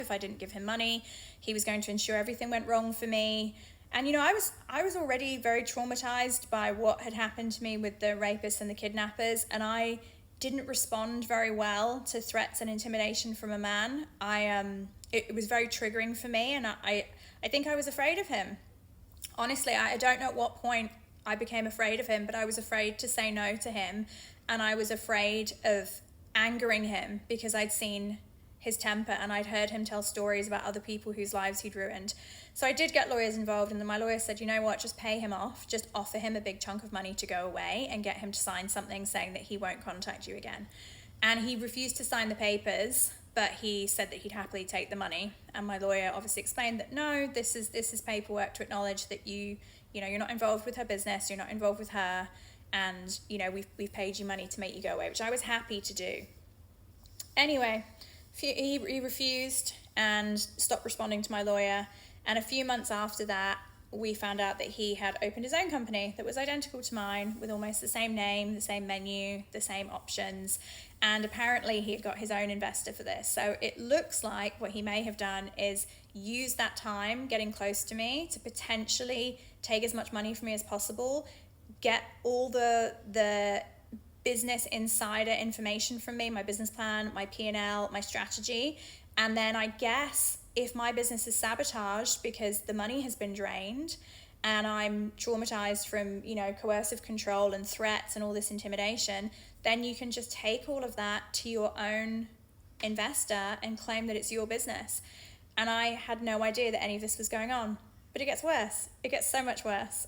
if I didn't give him money, he was going to ensure everything went wrong for me. And I was already very traumatized by what had happened to me with the rapists and the kidnappers, and I didn't respond very well to threats and intimidation from a man. It was very triggering for me, and I think I was afraid of him. Honestly, I don't know at what point I became afraid of him, but I was afraid to say no to him, and I was afraid of angering him because I'd seen his temper and I'd heard him tell stories about other people whose lives he'd ruined. So I did get lawyers involved, and then my lawyer said, you know what, just pay him off, just offer him a big chunk of money to go away and get him to sign something saying that he won't contact you again. And he refused to sign the papers, but he said that he'd happily take the money. And my lawyer obviously explained that no, this is paperwork to acknowledge that you're not involved with her business, you're not involved with her, and we've paid you money to make you go away, which I was happy to do. Anyway, he refused and stopped responding to my lawyer, and a few months after that we found out that he had opened his own company that was identical to mine, with almost the same name, the same menu, the same options, and apparently he had got his own investor for this. So it looks like what he may have done is use that time getting close to me to potentially take as much money from me as possible, get all the business insider information from me, my business plan, my P&L, my strategy, and then I guess if my business is sabotaged because the money has been drained and I'm traumatized from, coercive control and threats and all this intimidation, then you can just take all of that to your own investor and claim that it's your business. And I had no idea that any of this was going on. But it gets worse. It gets so much worse.